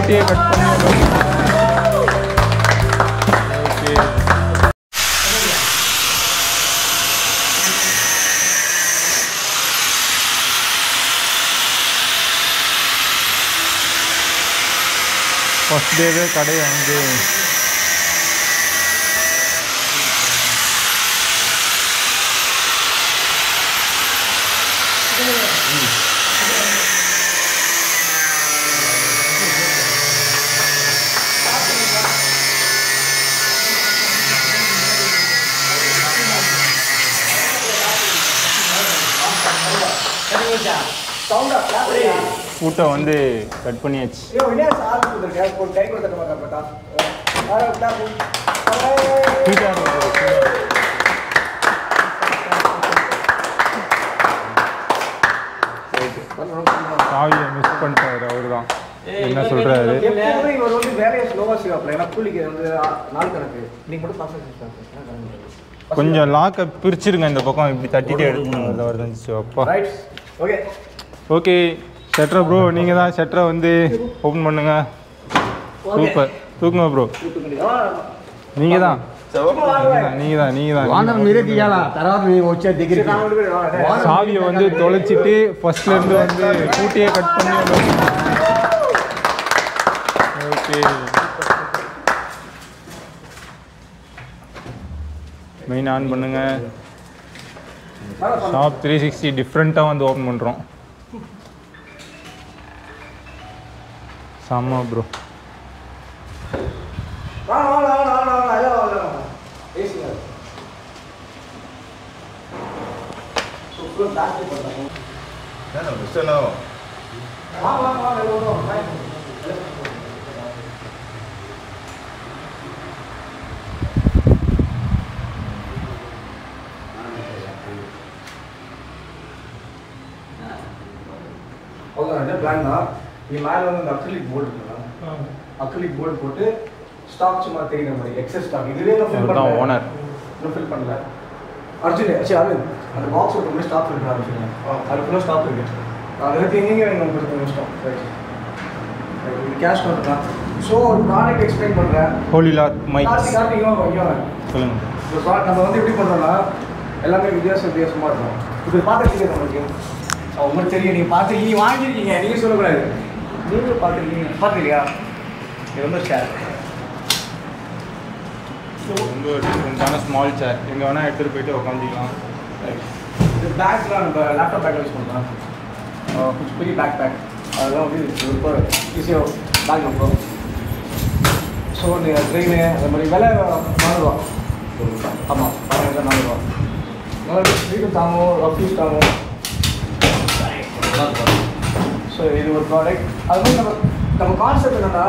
கூட்டியே கட் பண்ணி okay first டேவே கடையை வந்து கூட்டை வந்து கட் பண்ணியாச்சு. சாவியை மிஸ் பண்ணிட்டாரு அவரு தான். என்ன சொல்றாரு? கொஞ்சம் லாக்கை பிரிச்சிருங்க இந்த பக்கம் இப்படி தட்டிட்டு எடுக்கணும் வருதுச்சு. அப்பா ஓகே ஷட்டரை ப்ரோ நீங்கள் தான் ஷட்டரை வந்து ஓப்பன் பண்ணுங்க. சூப்பர் தூக்குங்க ப்ரோ. நீங்கள் தான் சாவியை வந்து தொலைச்சிட்டு ஃபர்ஸ்ட்லேருந்து வந்து கூட்டியே கட் பண்ணி ஓகே மெயின் ஆன் பண்ணுங்க. ஷாப் 360 டிஃப்ரெண்ட்டாக வந்து ஓப்பன் பண்ணுறோம். செம்ம ப்ரோ. நீ மேலே வந்து அந்த அக்ரிலிக் போர்டு இருக்குங்களா, அக்ரிலிக் போர்டு போட்டு ஸ்டாக் சும்மா தெரியுற மாதிரி எக்ஸஸ் ஸ்டாக் இதுவே நான் ஃபில் பண்ணல. ஓனர் இன்னும் ஃபில் பண்ணல. அர்ஜுன் சரி அரவிந்த் அந்த பாக்ஸ் ஒரு மாதிரி ஸ்டாக் இருக்கு அர்ஜுன், அது ஃபுல்லாக ஸ்டாக் இருக்கு. அதுக்கு எங்கேயும் வேணும் உங்களுக்கு இஷ்டம். ரைட் கேஷ் கவுண்டர் தான். ஸோ ஒரு ப்ராடக்ட் எக்ஸ்பிளைன் பண்ணுறேன். ஹோலி லாட் மைக் சொல்லுங்கள். இந்த ப்ராடக்ட் நம்ம வந்து எப்படி பண்ணுறோம்னா எல்லாமே வித்தியாசமாக இருக்கும். இது பார்த்துருக்கீங்க நம்மளுக்கு உங்களுக்கு தெரியும். நீங்கள் பார்த்துருக்கீங்க வாங்கியிருக்கீங்க, நீங்கள் சொல்லக்கூடாது. நீங்களும் பார்த்துருக்கீங்க இது வந்து சேர் ரொம்ப டிஃப்ரெண்ட்டான ஸ்மால் சேர் எங்கே வேணால் எடுத்துகிட்டு போயிட்டு உட்காந்துக்கலாம். இது பேக்லாம் நம்ம லேப்டாப் பேக்கில் யூஸ் பண்ணலாம். கொஞ்சம் பெரிய பேக் அதெல்லாம் வந்து ரொம்ப ஈஸியாக பேக் இருக்கும். ஸோ நீங்கள் ட்ரெயின் அது மாதிரி விலை 4 ரூபா. ஆமாம் 4 ரூபா. நல்லா வீட்டு தாங்கும், ரஃப்யூஸ் தாங்கும். ஸோ இது ஒரு ப்ராடக்ட். அது மாதிரி நம்ம கான்செப்ட் என்னன்னா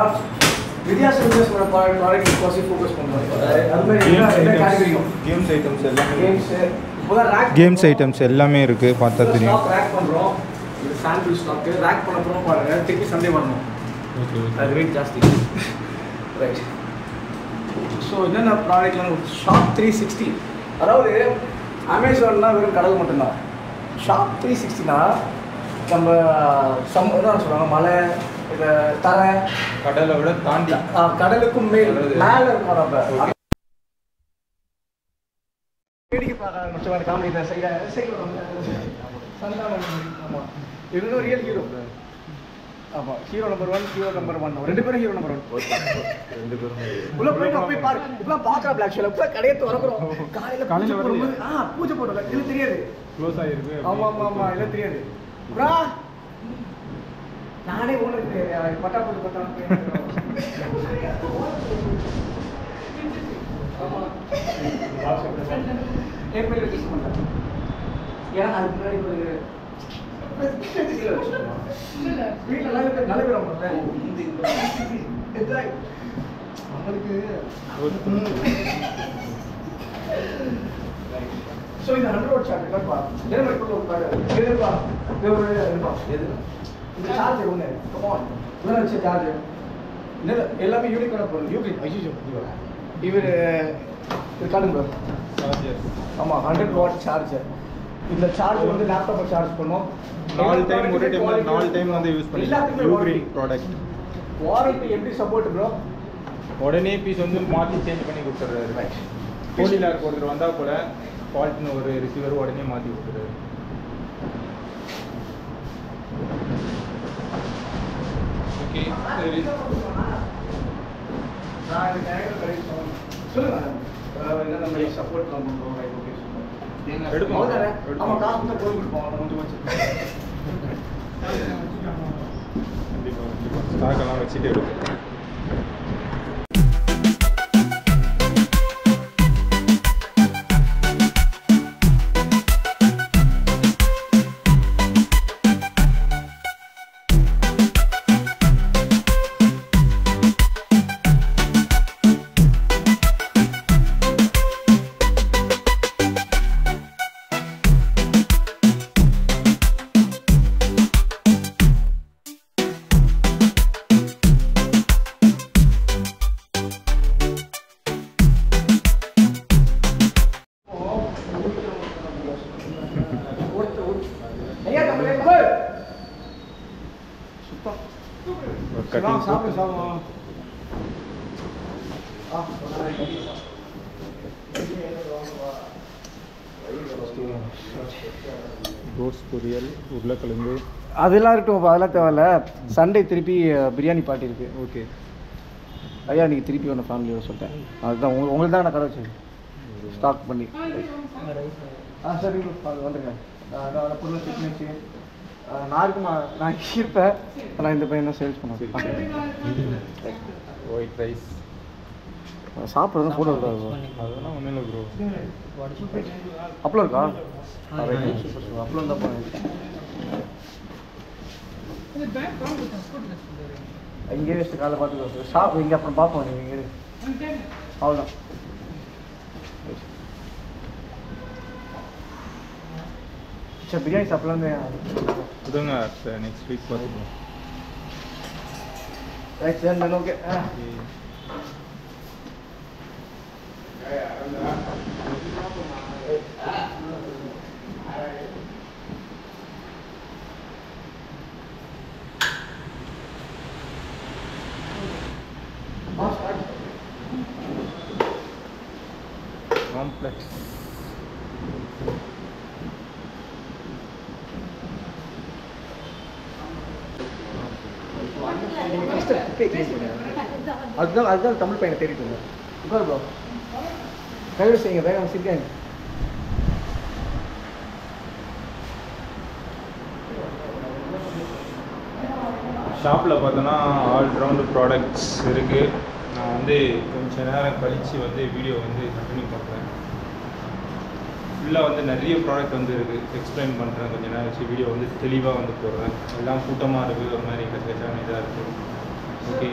வித்தியாசமான ப்ராடக்ட் ஃபோக்கஸ் பண்ணுறோம். அது மாதிரி கேட்டகரியும் கேம்ஸ் ஐட்டம்ஸ் எல்லாமே கேம்ஸ் ஐட்டம்ஸ் எல்லாமே இருக்குது. பார்த்தா தெரியும். ரேக் பண்ணுறோம். இது சாம்பிள் ஸ்டாக்கு ரேக் பண்ண போகிறோம் பாருங்கள். திருப்பி சண்டே வரணும். ஓகே அது ரேட் ஜாஸ்தி. ரைட். ஸோ என்னென்ன ப்ராடக்ட்லாம் ஷாப் 360 அதாவது அமேசான்னா வெறும் கடல் மட்டும்தான். ஷாப் 360னா நம்ம என்ன சொல்லுவாங்க மலை இதை தரை கடலை விட தாண்டி கடலுக்கும் மேலே இருக்கும். நம்ம வேடிக்கை பார்க்க ஆரம்பிச்சோம். காமெடி தான் சைடில் சந்தானம். ஆமாம் இது ரியல் ஹீரோ. ஆமாம் ஹீரோ நம்பர் 1 ஹீரோ நம்பர் 1 2 பேரும் ஹீரோ நம்பர் 1 2 பேரும் உள்ள போய் போய் பாரு. இப்பலாம் பார்க்குறோம் பிளாக் ஷோல இப்போ கடையை திறக்கிறோம். காலையில் வரும்போது பூஜை போட்டோம். இது தெரியாது க்ளோஸ் ஆகிருக்கு. ஆமாம் இல்லை தெரியாது. ப்ரா நானே ஓனருக்கு பட்டா போட்டு பட்டா என் பேர் யூஸ் பண்ணுறேன். ஏன்னா அதுக்கு முன்னாடி ஒரு வீட்டில் நல்ல பேர் அவங்களுக்கு. ஸோ இது 100 சார்ஜ் இருப்பா. இருப்பா எது இந்த சார்ஜர் ஒன்று உள்ள வச்ச சார்ஜர் எல்லாமே யூனிக்கான பொருள். இவர் காட்டுங்க சார்ஜர். ஆமாம் 100 வாட் சார்ஜர். இந்த சார்ஜ் வந்து லேப்டாப்பை சார்ஜ் பண்ணும். 4 டைம் ஒரே டைமில் 4 டைம் வந்து யூஸ் பண்ணிக்கலாம். யூக்ரீன் ப்ராடக்ட் வாரண்டி எப்படி சப்போர்ட் ப்ரோ? உடனே பீஸ் வந்து மாற்றி சேஞ்ச் பண்ணி கொடுத்துட்றாரு. ரைட். கோடியில் ஒருத்தர் வந்தால் கூட ஃபால்ட்னு ஒரு ரிசீவர் உடனே மாற்றி கொடுத்துட்றாரு. ஓகே சரி. நான் இந்த டேங்கர் கரெக்ட் சொல்லுங்கள். என்ன நம்ம சப்போர்ட் பண்ணுறோம். Right okay super. எடுப்போம். ஆமாம் காசு தான் போய் கொடுப்போம். அதை கொஞ்சம் வச்சு கண்டிப்பாக ஸ்டாக்கெல்லாம் வச்சுட்டு எடுப்போம். ரோஸ் பொரியல், உருளைக்கிழங்கு அதெல்லாம் இருக்கட்டும். அதெல்லாம் தேவையில்ல. சண்டே திருப்பி பிரியாணி பார்ட்டி இருக்குது. ஓகே ஐயா நீங்கள் திருப்பி ஒன்று ஃபேமிலியோட சொல்லிட்டேன். அதுதான் உங்களுக்கு தான் நான் கடை வச்சு ஸ்டாக் பண்ணி. சரி வந்துருங்க. பொருள் சிக்னேச்சு நான் இருக்குமா? நான் இருப்பேன். ஆனால் இந்த பையன் தான் சேல்ஸ் பண்ண. ஒயிட் ரைஸ் சாப்பிட்றது ஃபோட்டோ இருக்கா? அதெல்லாம் ஒன்றும் இல்லை ப்ரோ. அப்பளம் இருக்கா? அப்பளம் தான் போனேன். இங்கே வச்சு காலை பார்த்துக்கோ. ஷாப் இங்கே அப்புறம் பார்ப்போம். நீங்கள் இங்கே அவ்வளோதான். சரி பிரியாணி சாப்பிட்லான்னு இதுங்க நெக்ஸ்ட் வீக் பார்த்துக்கலாம். Right sir. ஓகே காம்ப்ளெக்ஸ் அதுதான் தமிழ் பையனை தேடிட்டு இருந்தேன். உட்கார் ப்ரோ. கைவிட செய்யுங்க. வேகம் சிரிக்காங்க. ஷாப்பில் பார்த்தோன்னா ஆல்ரவுண்டு ப்ராடக்ட்ஸ் இருக்குது. நான் வந்து கொஞ்சம் நேரம் கழித்து வந்து வீடியோ வந்து கண்டினியூ பண்ணுறேன். ஃபுல்லாக வந்து நிறைய ப்ராடக்ட் வந்து இருக்குது. எக்ஸ்பிளைன் பண்ணுறேன். கொஞ்சம் நேரம் வச்சு வீடியோ வந்து தெளிவாக வந்து போடுறேன். எல்லாம் கூட்டமாக இருக்குது. ஒரு மாதிரி கச்சான இதாக இருக்குது. ஓகே